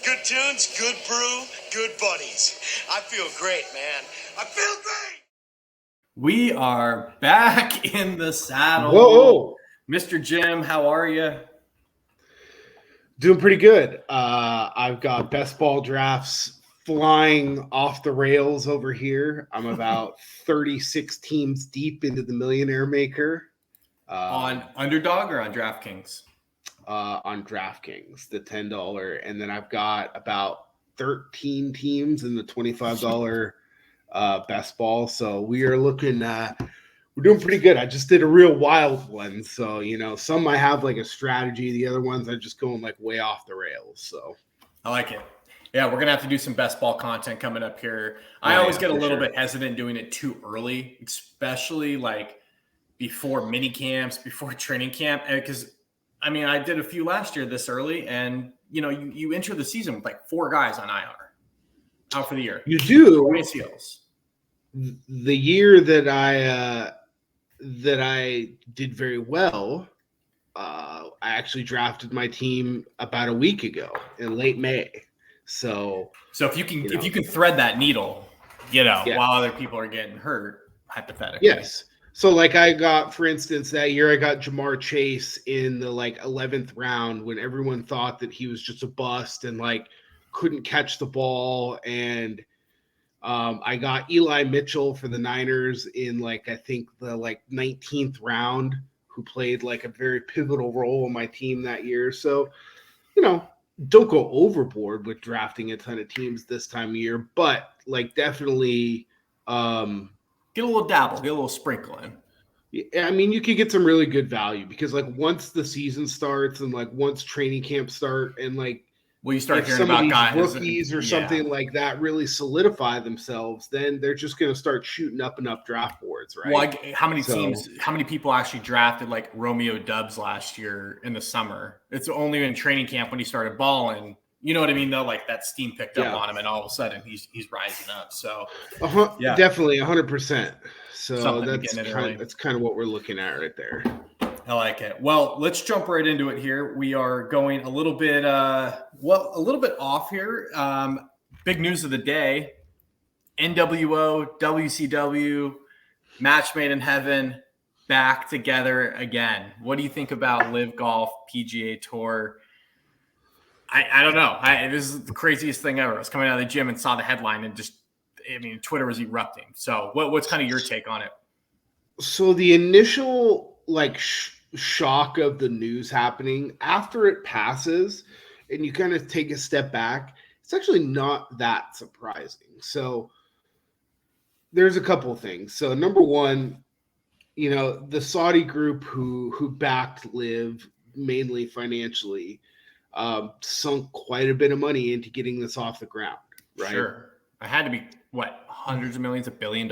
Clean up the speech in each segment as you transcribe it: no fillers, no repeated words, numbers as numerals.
Good tunes, good brew, good buddies. I feel great, man. I feel great. We are back in the saddle. Whoa. Mr. Jim, how are you? Doing pretty good. I've got best ball drafts flying off the rails over here. I'm about 36 teams deep into the Millionaire Maker. On Underdog or on DraftKings? On DraftKings, the $10. And then I've got about 13 teams in the $25 best ball. So we are looking we're doing pretty good. I just did a real wild one. So, some I have like a strategy. The other ones are just going like way off the rails. So I like it. Yeah, we're going to have to do some best ball content coming up here. I always get a little bit hesitant doing it too early, especially like before mini camps, before training camp. Because, I did a few last year this early. And, you enter the season with like 4 guys on IR out for the year. You do. 4 ACLs. The year that I did very well, I actually drafted my team about a week ago in late May. So if you can thread that needle, while other people are getting hurt, hypothetically. Yes. So like I got, for instance, that year I got Jamar Chase in the like 11th round when everyone thought that he was just a bust and like couldn't catch the ball. And I got Eli Mitchell for the Niners in like, I think the like 19th round, who played like a very pivotal role in my team that year. So, don't go overboard with drafting a ton of teams this time of year, but like definitely get a little dabble, get a little sprinkle in. You could get some really good value because like once the season starts and like once training camp start and like you start hearing some about of these guys rookies or something like that really solidify themselves, then they're just going to start shooting up and up draft boards, right? Well, how many people actually drafted like Romeo Dubs last year in the summer? It's only in training camp when he started balling. You know what I mean, though? Like that steam picked up on him, and all of a sudden he's rising up. So definitely 100%. So that's kind of what we're looking at right there. I like it. Well, let's jump right into it here. We are going a little bit off here. Big news of the day: NWO, WCW, match made in heaven, back together again. What do you think about Live Golf PGA Tour? I don't know. This is the craziest thing ever. I was coming out of the gym and saw the headline and Twitter was erupting. So what's kind of your take on it? So the initial like shock of the news happening, after it passes and you kind of take a step back, it's actually not that surprising. So there's a couple of things. So number one, the Saudi group who backed Live mainly financially sunk quite a bit of money into getting this off the ground, right? Sure. It had to be hundreds of millions, $1 billion?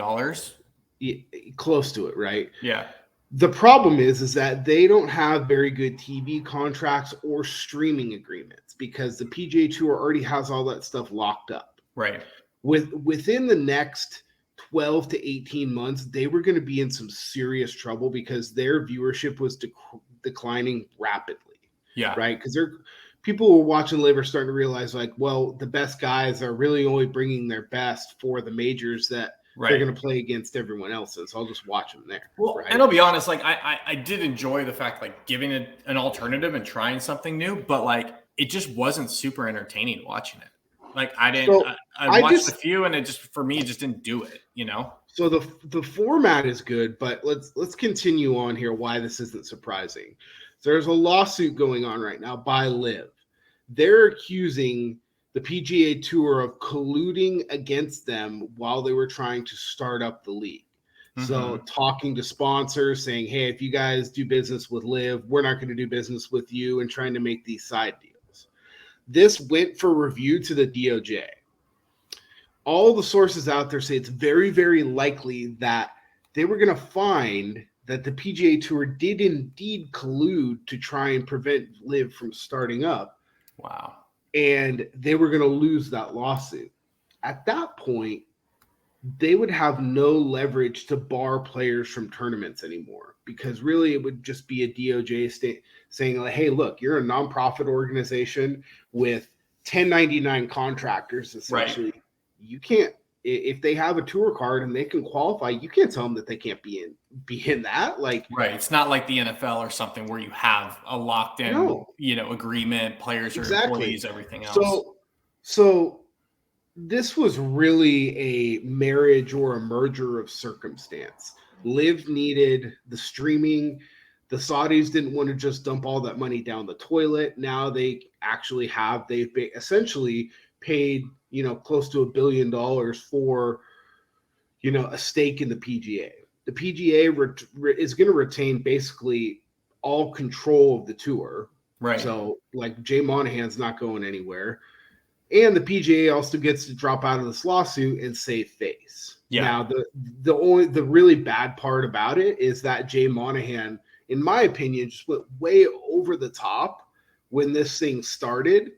Yeah, close to it, right? Yeah. The problem is that they don't have very good TV contracts or streaming agreements because the PGA Tour already has all that stuff locked up. Right. Within the next 12 to 18 months, they were going to be in some serious trouble because their viewership was declining rapidly. Yeah. Right. Because people who were watching Live are starting to realize like, well, the best guys are really only bringing their best for the majors that they're going to play against everyone else. So I'll just watch them there. Well, and I'll be honest, like I did enjoy the fact like giving it an alternative and trying something new, but like it just wasn't super entertaining watching it. Like I watched a few and it just, for me, it just didn't do it, So the format is good, but let's continue on here why this isn't surprising. So there's a lawsuit going on right now by Live. They're accusing the PGA Tour of colluding against them while they were trying to start up the league. Mm-hmm. So talking to sponsors, saying, hey, if you guys do business with Live, we're not going to do business with you, and trying to make these side deals. This went for review to the DOJ. All the sources out there say it's very, very likely that they were going to find that the PGA Tour did indeed collude to try and prevent Live from starting up. Wow. And they were going to lose that lawsuit. At that point, they would have no leverage to bar players from tournaments anymore because really it would just be a DOJ saying, like, hey, look, you're a nonprofit organization with 1099 contractors, essentially. Right. You can't, if they have a tour card and they can qualify, you can't tell them that they can't be in that. Like, right. It's not like the NFL or something where you have a locked in, no, agreement, players or exactly. employees, everything else. So this was really a marriage or a merger of circumstance. Live needed the streaming. The Saudis didn't want to just dump all that money down the toilet. Now they actually have, essentially paid, close to $1 billion for, a stake in the PGA. The PGA is going to retain basically all control of the tour. Right. So like Jay Monahan's not going anywhere. And the PGA also gets to drop out of this lawsuit and save face. Yeah. Now, the really bad part about it is that Jay Monahan, in my opinion, just went way over the top when this thing started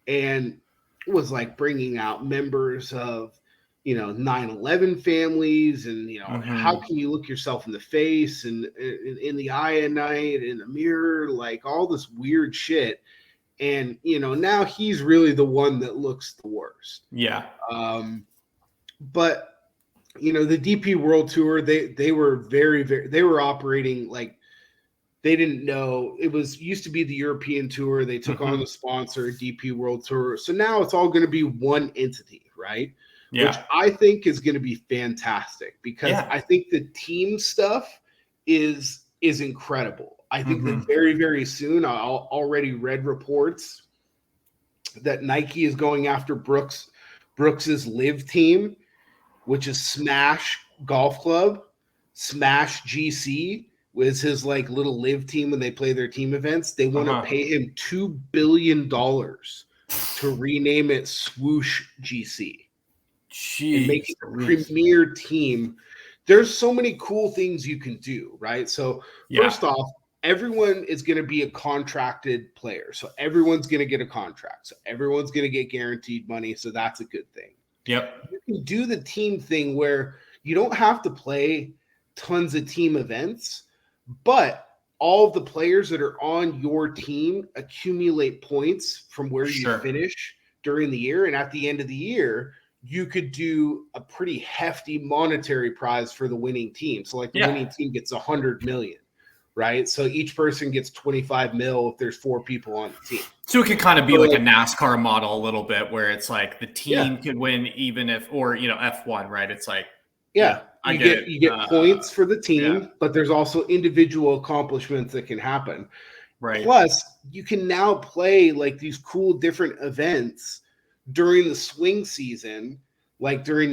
and was like bringing out members of, 9/11 families and, how can you look yourself in the face and in the eye at night in the mirror, like all this weird shit. And, now he's really the one that looks the worst. Yeah. But, the DP World Tour, they were very, very, they were operating like they didn't know. It used to be the European Tour. They took on the sponsor, DP World Tour. So now it's all going to be one entity, right? Yeah. Which I think is going to be fantastic because I think the team stuff is incredible. I think that very, very soon, I already read reports that Nike is going after Brooks's Live team, which is Smash Golf Club. Smash GC was his like little Live team when they play their team events. They want to pay him $2 billion to rename it Swoosh GC. Jeez, and make it a premier team. There's so many cool things you can do, right? So first off, everyone is going to be a contracted player. So everyone's going to get a contract. So everyone's going to get guaranteed money. So that's a good thing. Yep. You can do the team thing where you don't have to play tons of team events, but all of the players that are on your team accumulate points from where you finish during the year. And at the end of the year, you could do a pretty hefty monetary prize for the winning team. So like the winning team gets 100 million, right? So each person gets 25 mil if there's 4 people on the team. So it could kind of be like a NASCAR model a little bit where it's like the team could win even if, or, F1, right? It's like, you get points for the team, but there's also individual accomplishments that can happen. Right. Plus you can now play like these cool different events during the swing season, like during,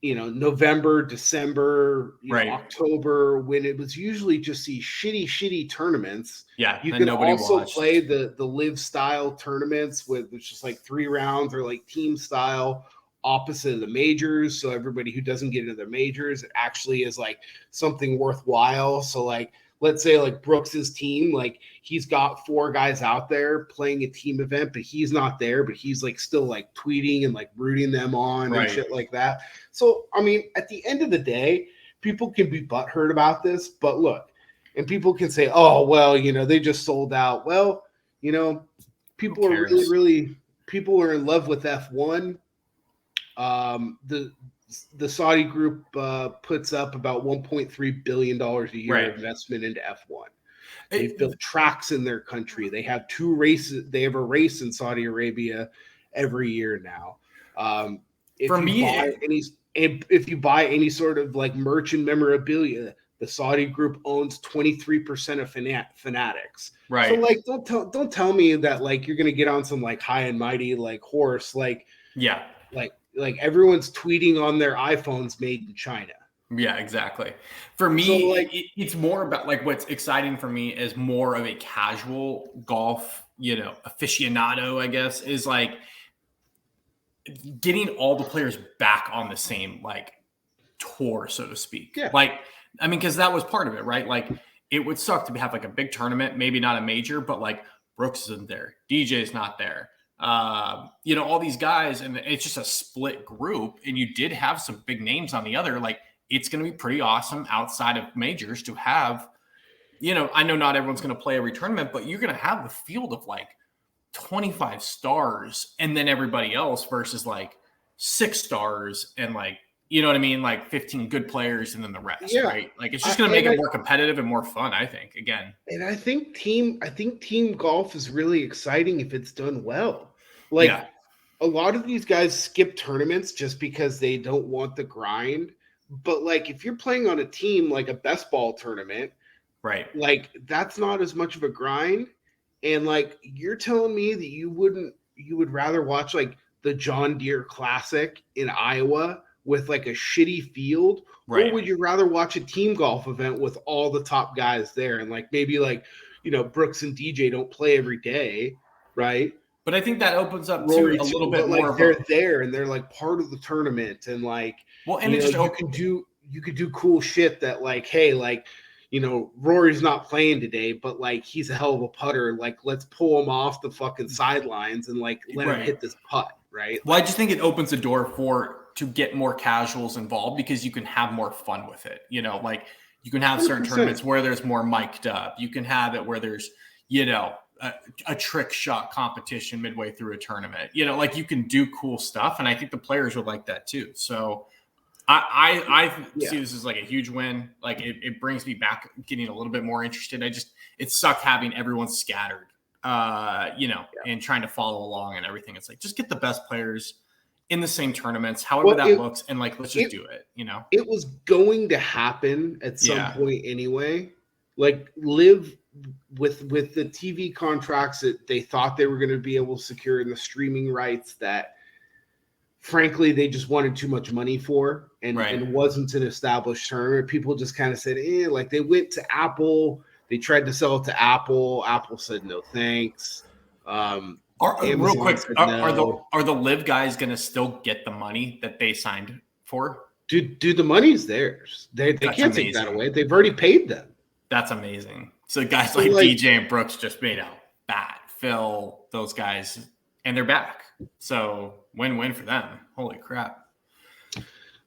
November, December, October, when it was usually just these shitty tournaments. Yeah. You can also play the live style tournaments with it's just like 3 rounds or like team style opposite of the majors. So everybody who doesn't get into the majors, it actually is like something worthwhile. So like, let's say like Brooks's team, like he's got 4 guys out there playing a team event, but he's not there, but he's like still like tweeting and like rooting them on and shit like that. So, I mean, at the end of the day, people can be butthurt about this, but look, and people can say, oh, well, they just sold out. Well, people are people are in love with F1. The Saudi group puts up about $1.3 billion a year investment into F1. They've built tracks in their country. They have 2 races. They have a race in Saudi Arabia every year now. If you buy any sort of like merch and memorabilia, the Saudi group owns 23% of Fanatics. Right. So like, don't tell me that like you're gonna get on some like high and mighty like horse like like everyone's tweeting on their iPhones made in China. Yeah, exactly. For me, it's more about like what's exciting for me is more of a casual golf, aficionado, I guess, is like getting all the players back on the same like tour, so to speak. Yeah. Like, I mean, because that was part of it, right? Like it would suck to have like a big tournament, maybe not a major, but like Brooks isn't there, DJ's not there. All these guys, and it's just a split group, and you did have some big names on the other. Like, it's going to be pretty awesome outside of majors to have, I know not everyone's going to play every tournament, but you're going to have the field of like 25 stars and then everybody else versus like 6 stars and like, you know what I mean? Like 15 good players and then the rest, Yeah. right? Like it's just going to make it more competitive and more fun, I think, again. And I think team golf is really exciting if it's done well. Like a lot of these guys skip tournaments just because they don't want the grind. But like if you're playing on a team like a best ball tournament, right? Like that's not as much of a grind. And like you're telling me that you would rather watch like the John Deere Classic in Iowa with like a shitty field, Right. or would you rather watch a team golf event with all the top guys there and like maybe like Brooks and DJ don't play every day, right? But I think that opens up Rory to a little bit like more of they're there and they're like part of the tournament and like and you could do cool shit that like, hey, like Rory's not playing today, but like he's a hell of a putter. Like let's pull him off the fucking sidelines and like let him hit this putt, right? Well, I just think it opens the door to get more casuals involved because you can have more fun with it. Like you can have certain 100%. tournaments where there's more mic'd up. You can have it where there's, a trick shot competition midway through a tournament. Like you can do cool stuff. And I think the players would like that too. So I see this as like a huge win. Like it brings me back getting a little bit more interested. It sucked having everyone scattered, and trying to follow along and everything. It's like, just get the best players in the same tournaments, however that looks. And like, let's just do it, It was going to happen at some point anyway. Like live with the TV contracts that they thought they were going to be able to secure in the streaming rights that frankly, they just wanted too much money for and wasn't an established tournament. People just kind of said, like they went to Apple. They tried to sell it to Apple. Apple said, no, thanks. Real quick, are the live guys going to still get the money that they signed for? Dude, the money's theirs. They can't take that away. They've already paid them. That's amazing. So guys like DJ and Brooks just made out bat, Phil, those guys, and they're back. So win-win for them. Holy crap.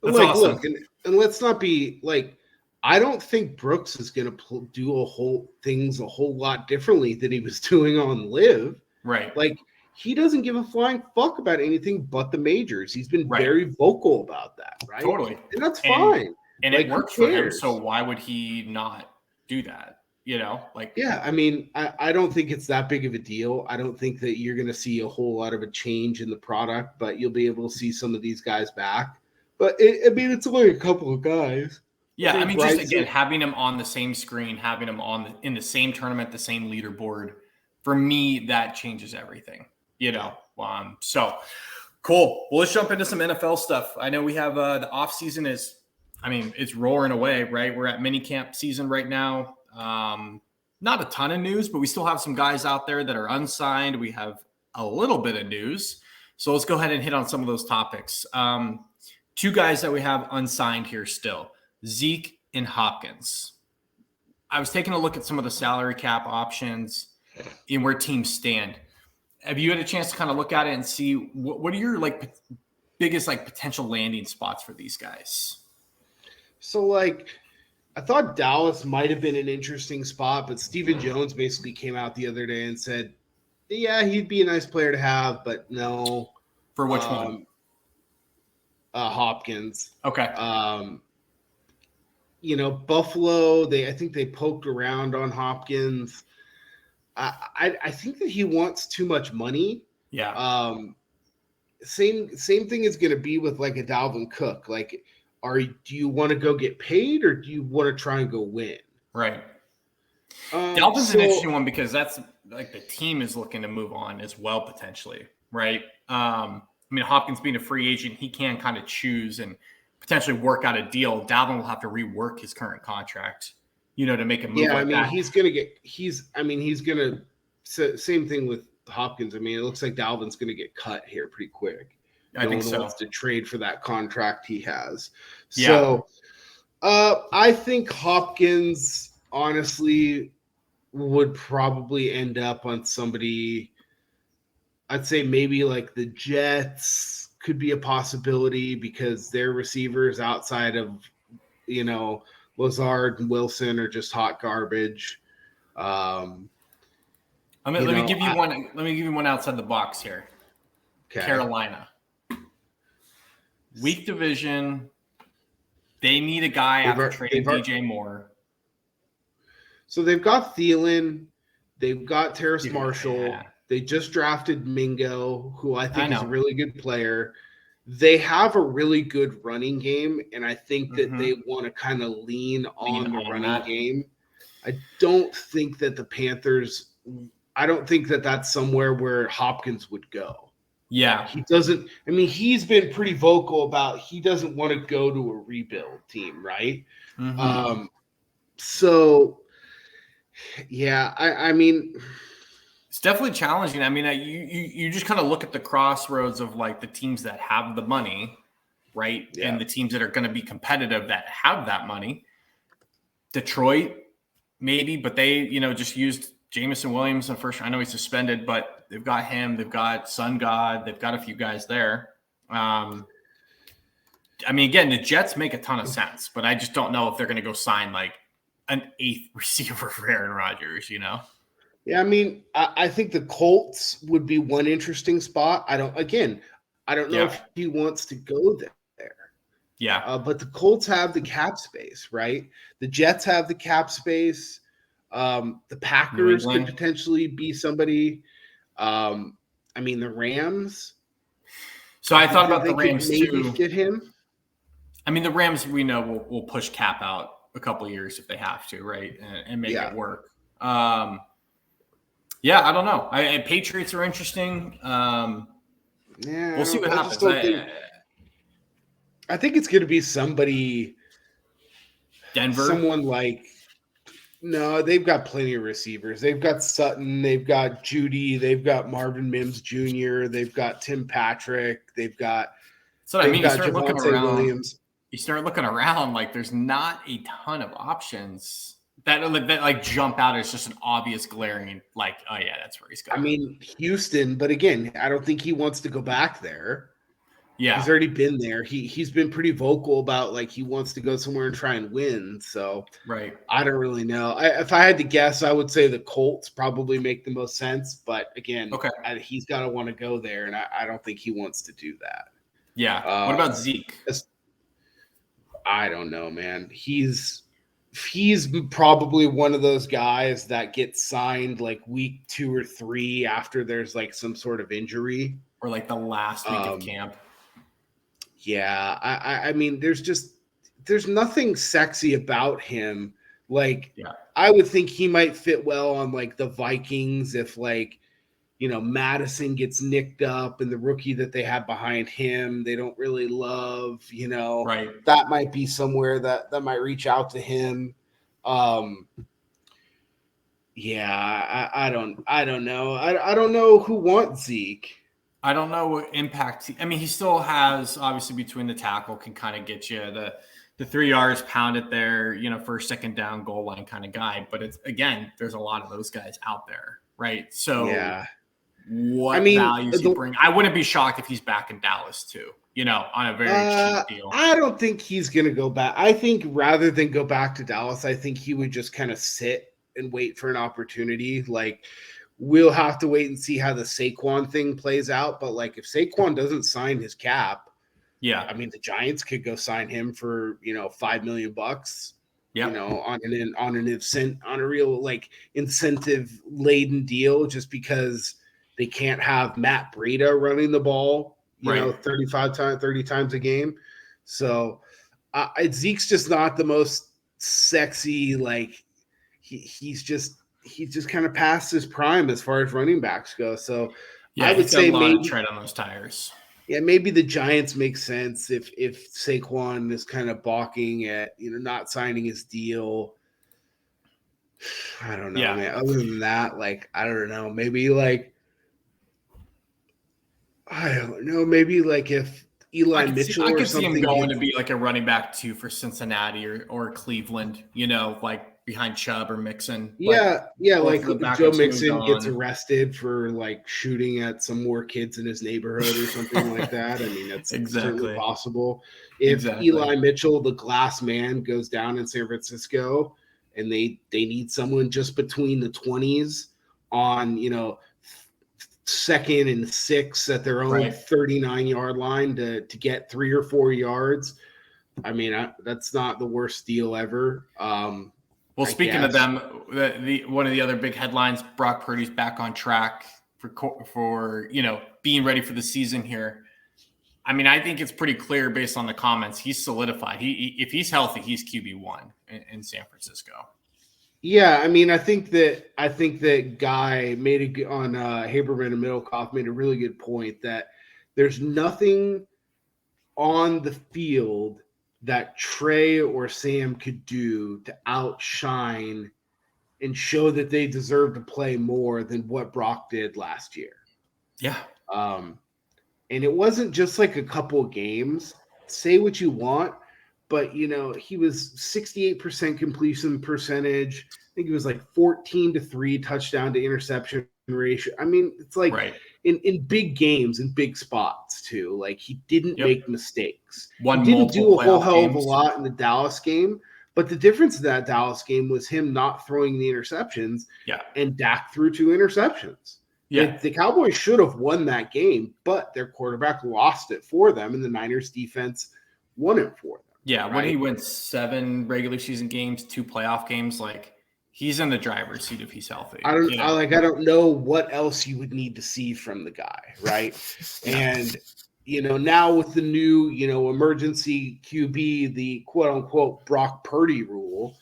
That's awesome. Look, and let's not be like, I don't think Brooks is going to do a whole lot differently than he was doing on Live. Right. Like he doesn't give a flying fuck about anything but the majors. He's been very vocal about that. Right. Totally. And that's fine. And like, it works for him. So why would he not do that? I mean, I don't think it's that big of a deal. I don't think that you're going to see a whole lot of a change in the product, but you'll be able to see some of these guys back. But it's only a couple of guys. Yeah, I mean, just again, having them on the same screen, having them in the same tournament, the same leaderboard, for me, that changes everything. So cool. Well, let's jump into some NFL stuff. I know we have the off season it's roaring away, right? We're at mini camp season right now. Not a ton of news, but we still have some guys out there that are unsigned. We have a little bit of news. So let's go ahead and hit on some of those topics. 2 guys that we have unsigned here still, Zeke and Hopkins. I was taking a look at some of the salary cap options and where teams stand. Have you had a chance to kind of look at it and see what are your biggest potential landing spots for these guys? So I thought Dallas might have been an interesting spot, but Stephen Jones basically came out the other day and said, yeah, he'd be a nice player to have, but no. For which one? Hopkins. Okay. Buffalo, I think they poked around on Hopkins. I think that he wants too much money. Yeah. Same thing is going to be with like a Dalvin Cook. Like, do you want to go get paid or do you want to try and go win? Right. Dalvin's an interesting one because that's like the team is looking to move on as well, potentially. Right. Hopkins being a free agent, he can kind of choose and potentially work out a deal. Dalvin will have to rework his current contract, to make a move. Yeah. That. He's going to same thing with Hopkins. It looks like Dalvin's going to get cut here pretty quick. I think so. Wants to trade for that contract he has. Yeah. So I think Hopkins honestly would probably end up on somebody. I'd say maybe like the Jets could be a possibility because their receivers outside of, Lazard and Wilson are just hot garbage. Let me give you one. Let me give you one outside the box here. Okay. Carolina, weak division. They need a guy after trading DJ Moore. So they've got Thielen, they've got Terrace Marshall. Yeah. They just drafted Mingo, who I think is a really good player. They have a really good running game, and I think that they want to kind of lean on the running game. I don't think that the Panthers – I don't think that that's somewhere where Hopkins would go. Yeah. He doesn't – I mean, he's been pretty vocal about he doesn't want to go to a rebuild team, right? So, yeah, I mean – it's definitely challenging. I mean, you just kind of look at the crossroads of like the teams that have the money, right? Yeah. And the teams that are going to be competitive that have that money. Detroit, maybe, but they, just used Jameson Williams in first. I know he's suspended, but they've got him. They've got Sun God. They've got a few guys there. I mean, again, the Jets make a ton of sense, but I just don't know if they're going to go sign like an 8th receiver for Aaron Rodgers, Yeah, I mean, I think the Colts would be one interesting spot. I don't know if he wants to go there. Yeah. But the Colts have the cap space, right? The Jets have the cap space. The Packers could potentially be somebody. I mean, the Rams. So I thought about the Rams maybe get him. I mean, the Rams, we know will push cap out a couple of years if they have to, right? And make it work. Yeah, I don't know. Patriots are interesting. We'll see what happens. I think it's going to be somebody. Denver. Someone like. No, they've got plenty of receivers. They've got Sutton. They've got Judy. They've got Marvin Mims Jr. They've got Tim Patrick. They've got. So I mean, you start looking around. Williams. You start looking around like there's not a ton of options. That like jump out as just an obvious glaring, like, oh yeah, that's where he's going. I mean, Houston, but again, I don't think he wants to go back there. Yeah. He's already been there. He's been pretty vocal about like he wants to go somewhere and try and win. So right. I don't really know. If I had to guess, I would say the Colts probably make the most sense. But again, he's got to want to go there, and I don't think he wants to do that. Yeah. What about Zeke? I don't know, man. He's probably one of those guys that gets signed like week 2 or 3 after there's like some sort of injury or like the last week of camp. Yeah. I mean, there's nothing sexy about him. Like, I would think he might fit well on like the Vikings if like, Madison gets nicked up and the rookie that they have behind him, they don't really love, right. That might be somewhere that might reach out to him. Yeah, I don't know. I don't know who wants Zeke. I don't know what impact. I mean, he still has obviously between the tackle can kind of get you the 3 yards pounded there, for a second down goal line kind of guy. But it's there's a lot of those guys out there, right? So yeah. What values he bring? I wouldn't be shocked if he's back in Dallas too, on a very cheap deal. I don't think he's going to go back. I think rather than go back to Dallas, I think he would just kind of sit and wait for an opportunity. Like, we'll have to wait and see how the Saquon thing plays out. But like, if Saquon doesn't sign his cap, I mean, the Giants could go sign him for, $5 million. On a real like incentive laden deal, just because they can't have Matt Breida running the ball, 30 times a game. So Zeke's just not the most sexy. Like he's just kind of past his prime as far as running backs go. So I would say maybe tread on those tires. Yeah, maybe the Giants make sense if Saquon is kind of balking at not signing his deal. I don't know, man. Other than that, like I don't know. Maybe like I don't know. Maybe like if Eli Mitchell I or could something see him going to be like a running back 2 for Cincinnati or Cleveland. Like behind Chubb or Mixon. Yeah. Like if Joe Mixon gets arrested for like shooting at some more kids in his neighborhood or something like that. I mean, that's certainly possible. If Eli Mitchell, the glass man, goes down in San Francisco and they need someone just between the 20s on, second and 6 at their own Right. 39-yard line to get 3 or 4 yards. I mean, that's not the worst deal ever. Well, speaking of them, the one of the other big headlines: Brock Purdy's back on track for being ready for the season here. I mean, I think it's pretty clear based on the comments. He's solidified. If he's healthy, he's QB1 in San Francisco. Yeah, I mean, I think that Guy made on Haberman and Middlecoff made a really good point that there's nothing on the field that Trey or Sam could do to outshine and show that they deserve to play more than what Brock did last year. Yeah. And it wasn't just like a couple of games. Say what you want, but he was 68% completion percentage. I think it was like 14-3 touchdown to interception ratio. I mean, it's like in big games, in big spots too. Like he didn't make mistakes. He didn't do a whole hell of a lot in the Dallas game, but the difference in that Dallas game was him not throwing the interceptions. Yeah. And Dak threw 2 interceptions. Yeah. The Cowboys should have won that game, but their quarterback lost it for them, and the Niners defense won it for them. Yeah, when he wins 7 regular season games, 2 playoff games, like he's in the driver's seat if he's healthy. I don't know what else you would need to see from the guy, right? And now with the new emergency QB, the quote unquote Brock Purdy rule,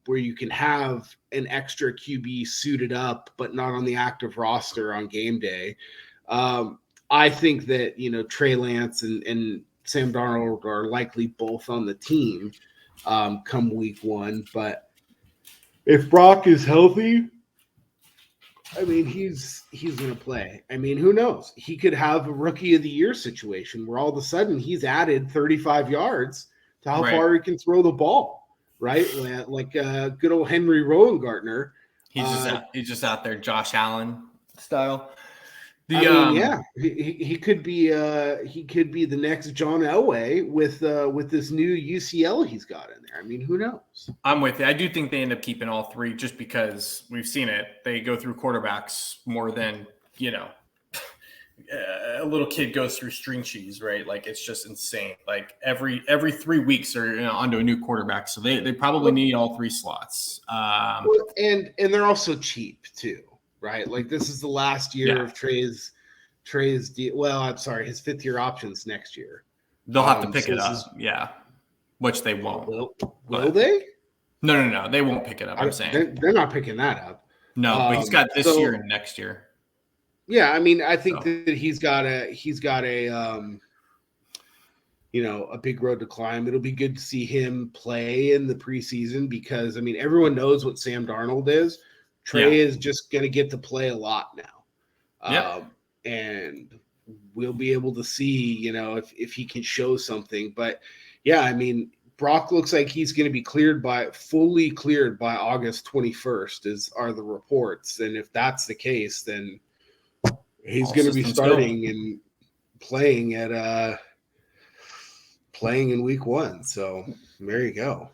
where you can have an extra QB suited up but not on the active roster on game day. I think that Trey Lance and Sam Darnold are likely both on the team come week 1. But if Brock is healthy, I mean, he's going to play. I mean, who knows? He could have a rookie of the year situation where all of a sudden he's added 35 yards to how far he can throw the ball, right? Like good old Henry Rowengartner. He's just out there Josh Allen style. He could be the next John Elway with this new UCL he's got in there. I mean, who knows? I'm with you. I do think they end up keeping all 3 just because we've seen it. They go through quarterbacks more than a little kid goes through string cheese, right? Like it's just insane. Like every 3 weeks are onto a new quarterback, so they probably need all 3 slots. And they're also cheap too. Right, like this is the last year of Trey's deal. Well, I'm sorry, his 5th-year options next year. They'll have to pick it up, which they won't. Will they? No, they won't pick it up. I'm saying they're not picking that up. No, but he's got this year and next year. Yeah, I mean, I think that he's got a a big road to climb. It'll be good to see him play in the preseason because I mean everyone knows what Sam Darnold is. Trey is just going to get to play a lot now. And we'll be able to see, if he can show something. But, I mean, Brock looks like he's going to be fully cleared by August 21st are the reports. And if that's the case, then he's going to be starting and playing in week 1. So there you go.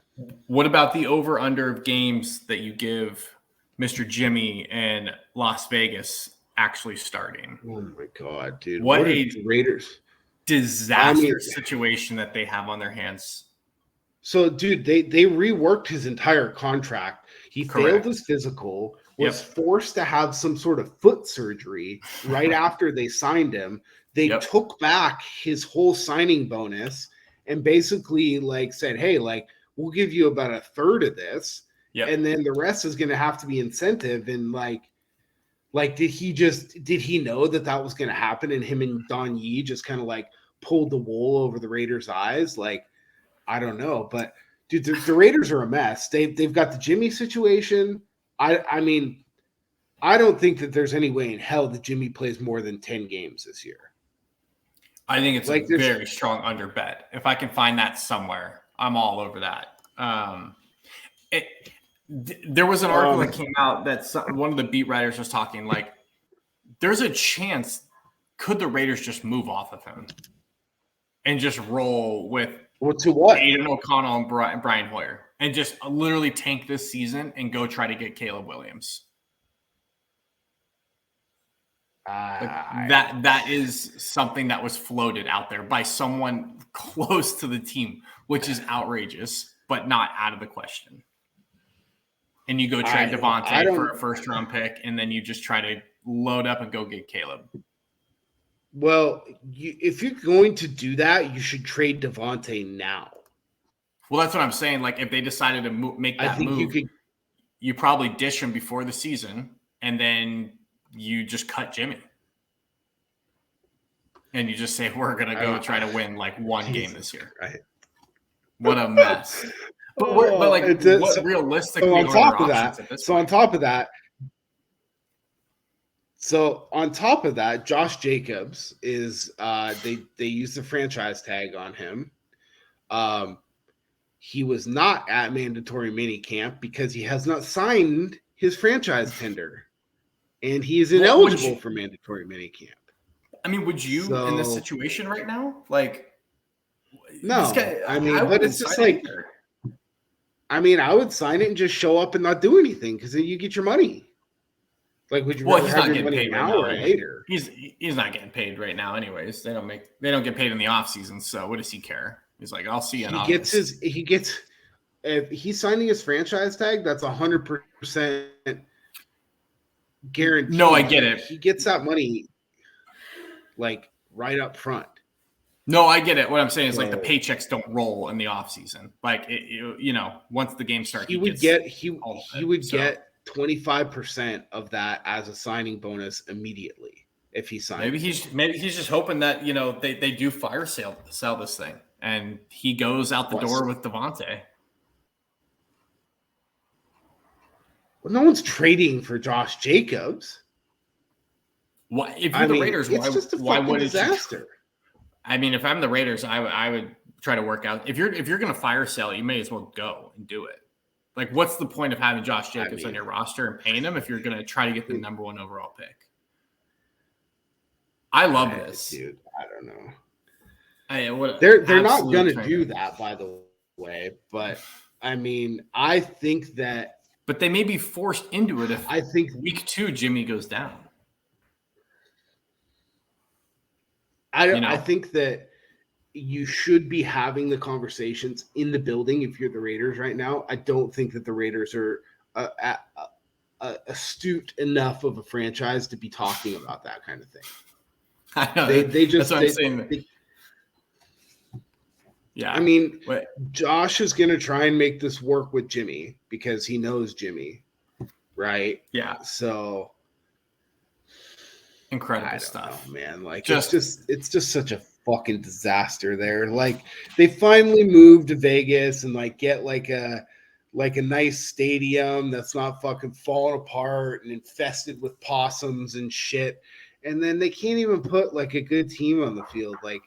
What about the over-under of games that you give Mr. Jimmy and Las Vegas actually starting? Oh my God, dude. What a Raiders disaster situation that they have on their hands. So, dude, they reworked his entire contract. He failed his physical, was forced to have some sort of foot surgery right after they signed him. They took back his whole signing bonus and basically said, hey, we'll give you about a third of this. Yep. And then the rest is going to have to be incentive. And did he know that was going to happen? And him and Don Yee just kind of pulled the wool over the Raiders' eyes. I don't know, but dude, the Raiders are a mess. They've got the Jimmy situation. I mean, I don't think that there's any way in hell that Jimmy plays more than 10 games this year. I think it's a very strong under bet. If I can find that somewhere, I'm all over that. There was an article that came out that one of the beat writers was talking there's a chance could the Raiders just move off of him and just roll with Aiden O'Connell and Brian Hoyer and just literally tank this season and go try to get Caleb Williams. That is something that was floated out there by someone close to the team, which is outrageous, but not out of the question. And you go trade Devontae for a first-round pick, and then you just try to load up and go get Caleb. Well, if you're going to do that, you should trade Devontae now. Well, that's what I'm saying. Like, if they decided to make that move, you probably dish him before the season, and then you just cut Jimmy. And you just say, we're going to go try to win, like, one game this year. Right. What a mess. But realistically on top of that, Josh Jacobs is they use the franchise tag on him. He was not at mandatory minicamp because he has not signed his franchise tender, and he is ineligible for mandatory minicamp. I mean, would you in this situation right now? Like, no, but it's just like, I would sign it and just show up and not do anything because then you get your money. Like, would you? Well, he's not getting paid right now. Or later? He's not getting paid right now, anyways. They don't get paid in the off season. So what does he care? He's like, I'll see you in August. If he's signing his franchise tag, that's 100% guaranteed. No, I get it. He gets that money like right up front. No, I get it. What I'm saying is like the paychecks don't roll in the off season. Like once the game starts, he would get 25% of that as a signing bonus immediately if he signs. Maybe he's just hoping that they do fire sell this thing and he goes out the door with Devontae. Well, no one's trading for Josh Jacobs. Why? If you're the Raiders, why would disaster? I mean, if I'm the Raiders, I would try to work out. If you're going to fire sale, you may as well go and do it. Like, what's the point of having Josh Jacobs on your roster and paying him if you're going to try to get the number 1 overall pick? I love this, dude. I don't know. They're not going to do that, by the way. But I mean, I think that. But they may be forced into it if I think week 2 Jimmy goes down. I think that you should be having the conversations in the building if you're the Raiders right now. I don't think that the Raiders are astute enough of a franchise to be talking about that kind of thing. I know. That's what I'm saying. Yeah. I mean, Josh is going to try and make this work with Jimmy because he knows Jimmy, right? Yeah. So incredible stuff, man. Like it's just such a fucking disaster there. Like they finally moved to Vegas and like get like a nice stadium that's not fucking falling apart and infested with possums and shit. And then they can't even put like a good team on the field. Like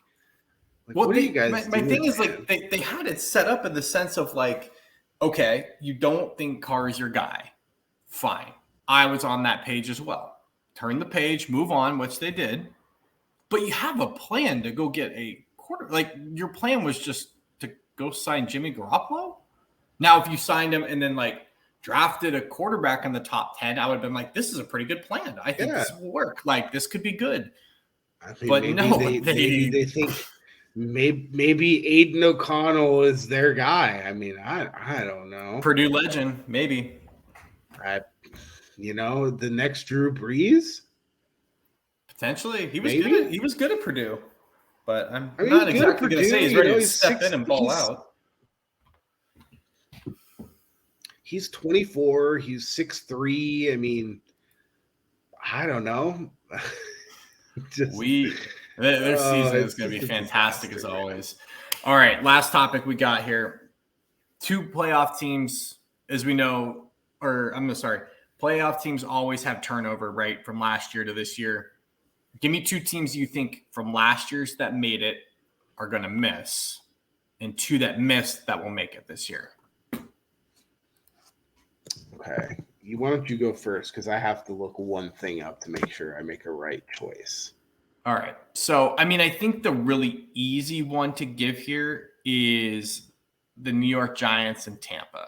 what are you guys doing? My thing is like they had it set up in the sense of like, okay, you don't think Carr is your guy. Fine. I was on that page as well. Turn the page, move on, which they did. But you have a plan to go get a quarter. Like your plan was just to go sign Jimmy Garoppolo. Now, if you signed him and then like drafted a quarterback in the top 10, I would have been like, this is a pretty good plan. I think this will work. Like this could be good. I think but no, they think maybe Aiden O'Connell is their guy. I mean, I don't know. Purdue legend, maybe. The next Drew Brees? Potentially. He was good at Purdue. But I'm not exactly going to say he's ready to step in and ball out. He's 24. He's 6'3". I mean, I don't know. Their season is going to be fantastic as always. All right, last topic we got here. 2 playoff teams, as we know, playoff teams always have turnover, right, from last year to this year. Give me 2 teams you think from last year's that made it are going to miss, and 2 that missed that will make it this year. Okay. Why don't you go first? Because I have to look one thing up to make sure I make a right choice. All right. So, I mean, I think the really easy one to give here is the New York Giants and Tampa.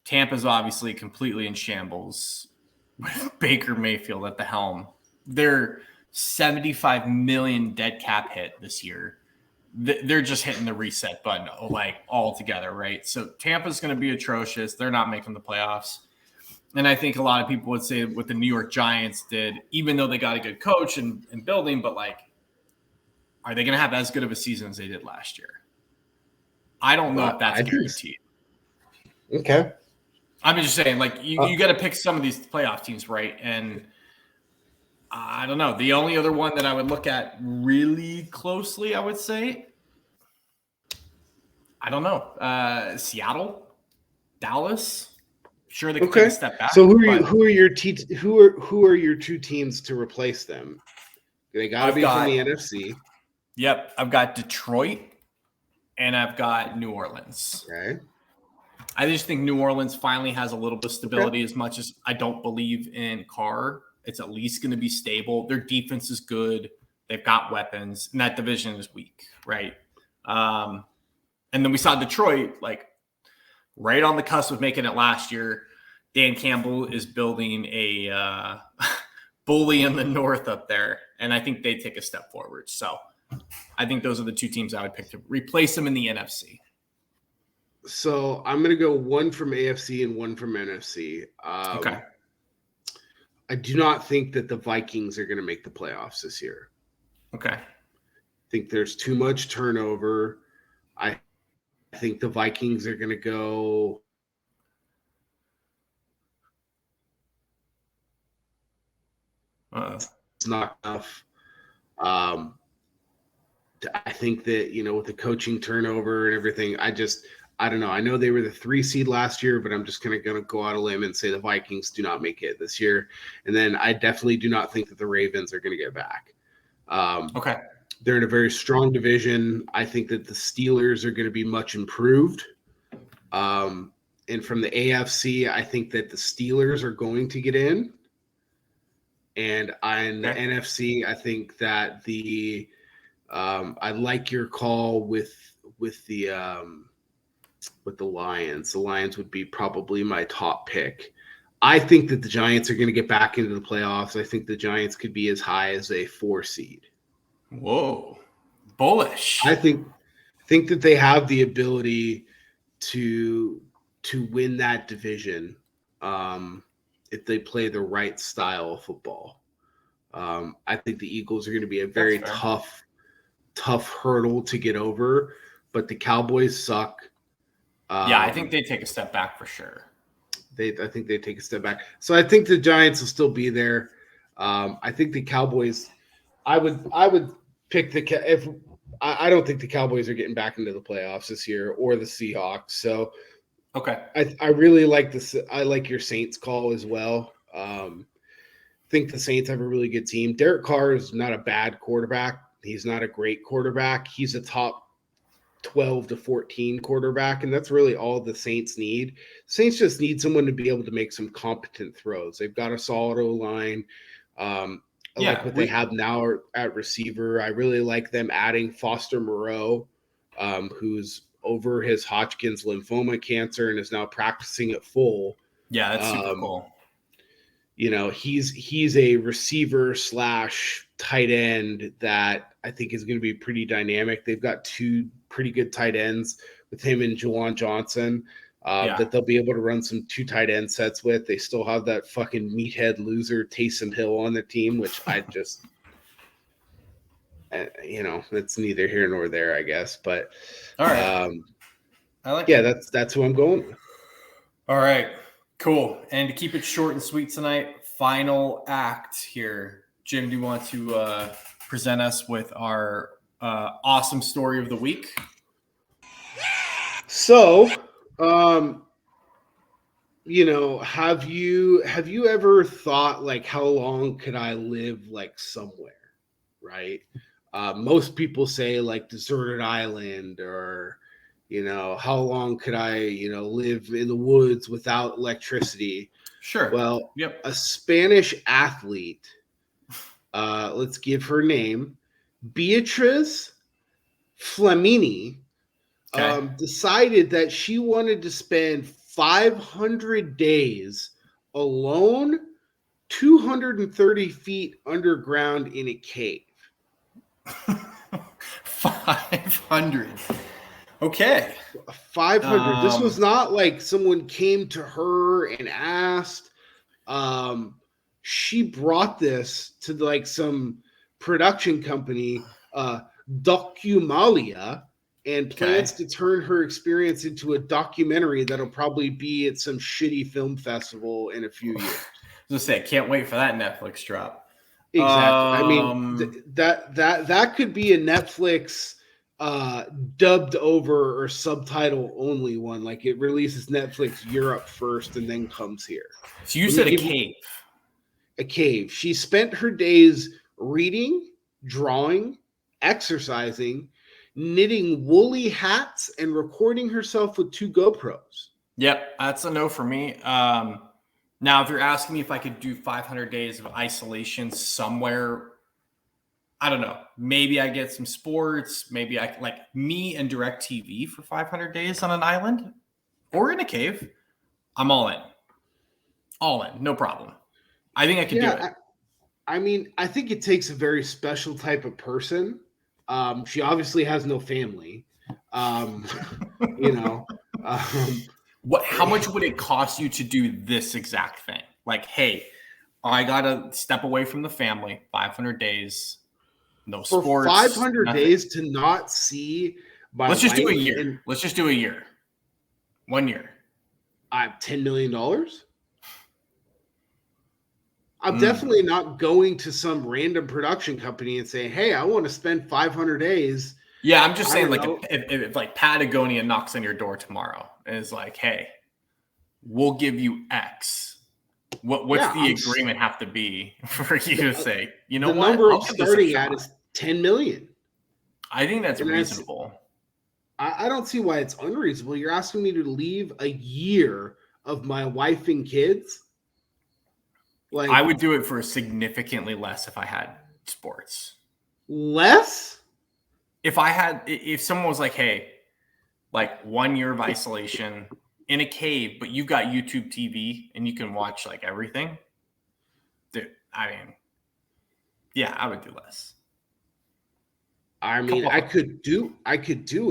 Tampa's obviously completely in shambles with Baker Mayfield at the helm. their 75 million dead cap hit this year, they're just hitting the reset button like altogether, right? So Tampa's going to be atrocious. They're not making the playoffs. And I think a lot of people would say what the New York Giants did, even though they got a good coach and building, but like, are they going to have as good of a season as they did last year? I don't know if that's guaranteed. Okay. I'm just saying, like, you got to pick some of these playoff teams, right? And I don't know. The only other one that I would look at really closely, I would say, I don't know. Seattle, Dallas. Sure, they could take a step back. So who are your two teams to replace them? They got to be from the NFC. Yep, I've got Detroit and I've got New Orleans. Okay. I just think New Orleans finally has a little bit of stability. As much as I don't believe in Carr, it's at least going to be stable. Their defense is good. They've got weapons, and that division is weak, right? And then we saw Detroit, like, right on the cusp of making it last year. Dan Campbell is building a bully in the north up there, and I think they take a step forward. So I think those are the two teams I would pick to replace them in the NFC. So I'm going to go one from AFC and one from NFC. Okay. I do not think that the Vikings are going to make the playoffs this year. Okay. I think there's too much turnover. I think the Vikings are going to go it's not enough. I think that, with the coaching turnover and everything, I don't know. I know they were the 3 seed last year, but I'm just going to go out on a limb and say the Vikings do not make it this year. And then I definitely do not think that the Ravens are going to get back. Okay. They're in a very strong division. I think that the Steelers are going to be much improved. And from the AFC, I think that the Steelers are going to get in. And the NFC, I think that I like your call with the Lions. The Lions would be probably my top pick. I think that the Giants are going to get back into the playoffs. I think the Giants could be as high as a 4 seed. Whoa, bullish. I think that they have the ability to win that division if they play the right style of football. I think the Eagles are going to be a very tough hurdle to get over, but the Cowboys suck. I think they take a step back for sure. I think they take a step back. So I think the Giants will still be there. I think the Cowboys. I would pick I don't think the Cowboys are getting back into the playoffs this year or the Seahawks. So okay, I really like this. I like your Saints call as well. I think the Saints have a really good team. Derek Carr is not a bad quarterback. He's not a great quarterback. He's a top 12 to 14 quarterback, and that's really all the Saints need. Saints just need someone to be able to make some competent throws. They've got a solid O-line. I like what they have now at receiver. I really like them adding Foster Moreau, who's over his Hodgkin's lymphoma cancer and is now practicing at full. Yeah, that's super cool. He's a receiver / tight end that I think is going to be pretty dynamic. They've got 2 pretty good tight ends with him and Juwan Johnson that they'll be able to run some 2 tight end sets with. They still have that fucking meathead loser Taysom Hill on the team, which I just, that's neither here nor there, I guess. But all right, I like. Yeah, that's who I'm going with. All right. Cool. And to keep it short and sweet tonight, final act here. Jim, do you want to present us with our awesome story of the week? So, have you ever thought, like, how long could I live, like, somewhere, right? Most people say, like, deserted island, or how long could I, live in the woods without electricity? Sure. Well, a Spanish athlete, let's give her name, Beatriz Flamini, decided that she wanted to spend 500 days alone 230 feet underground in a cave. 500. Okay. 500. This was not like someone came to her and asked. She brought this to like some production company, Documalia, and plans to turn her experience into a documentary that'll probably be at some shitty film festival in a few years. I was gonna say, can't wait for that Netflix drop. Exactly. I mean, that could be a Netflix dubbed over or subtitle only one. Like it releases Netflix Europe first and then comes here. So you said a cave. A cave. She spent her days reading, drawing, exercising, knitting woolly hats, and recording herself with 2 GoPros. Yep, that's a no for me. Now, if you're asking me if I could do 500 days of isolation somewhere, I don't know. Maybe I get some sports. Maybe I like me and DirecTV for 500 days on an island or in a cave. I'm all in. All in. No problem. I think I could do it. I mean, I think it takes a very special type of person. She obviously has no family. You know. How much would it cost you to do this exact thing? Like, hey, I gotta step away from the family. 500 days, no sports. For 500 days to not see my. Let's just do a year. Let's just do a year. 1 year. $10 million. I'm definitely not going to some random production company and saying, "Hey, I want to spend 500 days." Yeah, I'm just saying, like, if like Patagonia knocks on your door tomorrow and is like, "Hey, we'll give you X." What's the agreement have to be for you to say, you know what? The number I'm starting at is 10 million. I think that's reasonable. I don't see why it's unreasonable. You're asking me to leave a year of my wife and kids. Like, I would do it for significantly less if I had sports. Less? If someone was like, hey, like 1 year of isolation in a cave, but you've got YouTube TV and you can watch like everything. Dude, I mean, yeah, I would do less. I mean, I could do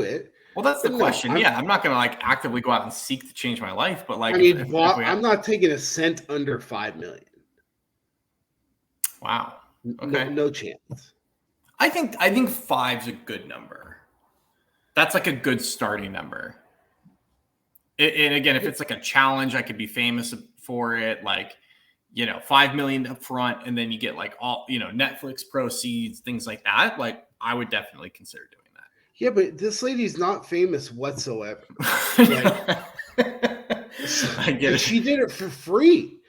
it. Well, that's the question. I'm not gonna like actively go out and seek to change my life, but like, I'm not taking a cent under 5 million. Wow. Okay. No chance. I think 5's a good number. That's like a good starting number. And again, if it's like a challenge, I could be famous for it. Like, 5 million up front, and then you get like all, Netflix proceeds, things like that. Like, I would definitely consider doing that. Yeah, but this lady's not famous whatsoever. Like, I get it. She did it for free.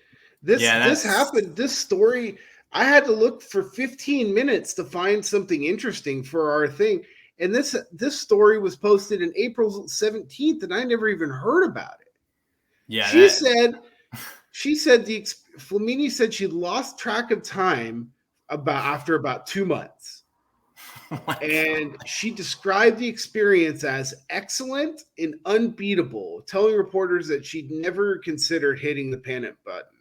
This happened. This story, I had to look for 15 minutes to find something interesting for our thing. And this story was posted in April 17th, and I never even heard about it. Yeah. Flamini said she lost track of time after about 2 months. And she described the experience as excellent and unbeatable, telling reporters that she'd never considered hitting the panic button.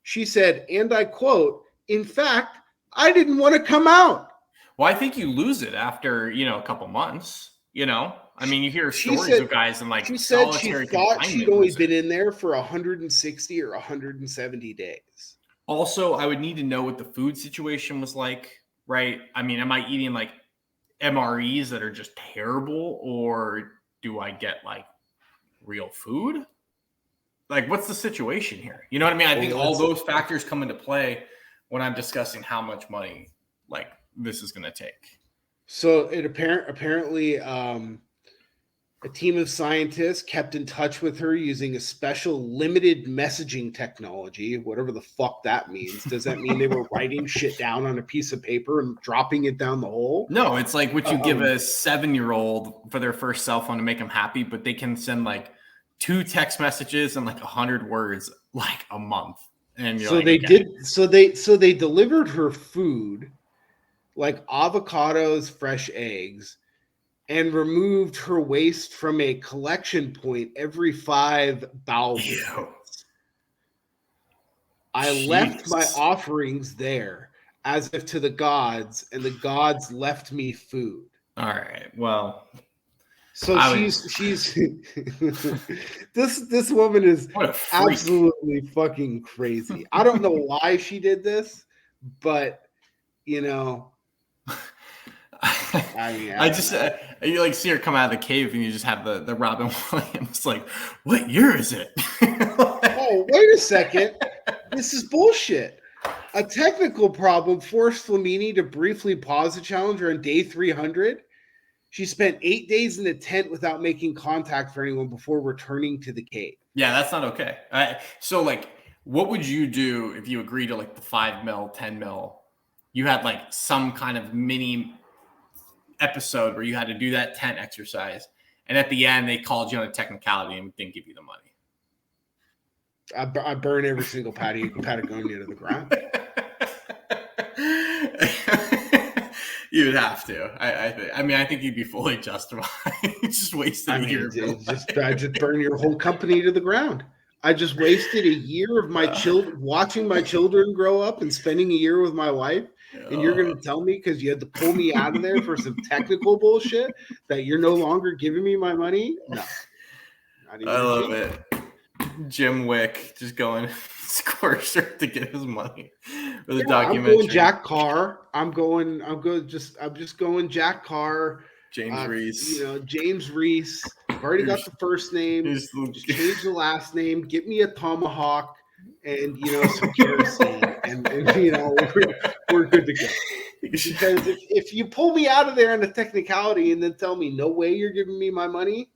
She said, and I quote, "In fact, I didn't want to come out." Well, I think you lose it after, a couple months, I mean, you hear stories of guys in like solitary confinement. She thought she'd only been in there for 160 or 170 days. Also, I would need to know what the food situation was like, right? I mean, am I eating like MREs that are just terrible, or do I get like real food? Like, what's the situation here? You know what I mean? I think all those factors come into play when I'm discussing how much money like this is going to take. So it apparently a team of scientists kept in touch with her using a special limited messaging technology, whatever the fuck that means. Does that mean they were writing shit down on a piece of paper and dropping it down the hole? No, it's like what you give a 7-year-old for their first cell phone to make them happy, but they can send like 2 text messages and like 100 words like a month. And so they delivered her food, like avocados, fresh eggs, and removed her waste from a collection point every 5 bowel movements. I left my offerings there as if to the gods, and the gods left me food. All right. Well, so she's this woman is absolutely fucking crazy. I don't know why she did this, but you know, I just you like see her come out of the cave and you just have the Robin Williams like, what year is it? Oh, wait a second. This is bullshit. A technical problem forced Flamini to briefly pause the challenger on day 300. She spent 8 days in the tent without making contact for anyone before returning to the cave. Yeah, that's not okay. So, like, what would you do if you agree to like the 5 mil, 10 mil? You had like some kind of mini episode where you had to do that tent exercise, and at the end they called you on a technicality and didn't give you the money. I burn every single Patagonia to the ground. You would have to. I think you'd be fully justified. Just wasted a year. I just burn your whole company to the ground. I just wasted a year of my watching my children grow up and spending a year with my wife. And you're going to tell me because you had to pull me out of there for some technical bullshit that you're no longer giving me my money? No. I love it. Jim Wick just going scorcher to get his money for the documentary. I'm going Jack Carr. I'm just going Jack Carr. James Reese. James Reese. I've already got the first name. Just change the last name. Get me a tomahawk and some kerosene, and we're good to go. Because if you pull me out of there on a technicality and then tell me no way you're giving me my money.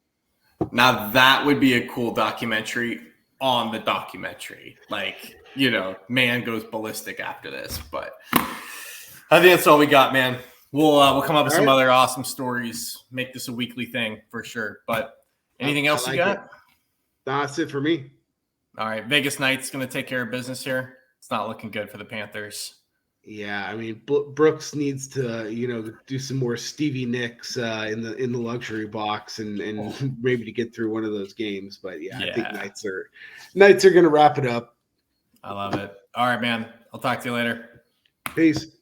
Now that would be a cool documentary on the documentary. Like, man goes ballistic after this. But I think that's all we got, man. We'll come up with some other awesome stories. Make this a weekly thing for sure. But anything else you got? No, that's it for me. All right. Vegas Knights going to take care of business here. It's not looking good for the Panthers. Yeah, I mean, Brooks needs to, do some more Stevie Nicks in the luxury box and maybe to get through one of those games. But yeah, I think Knights are going to wrap it up. I love it. All right, man. I'll talk to you later. Peace.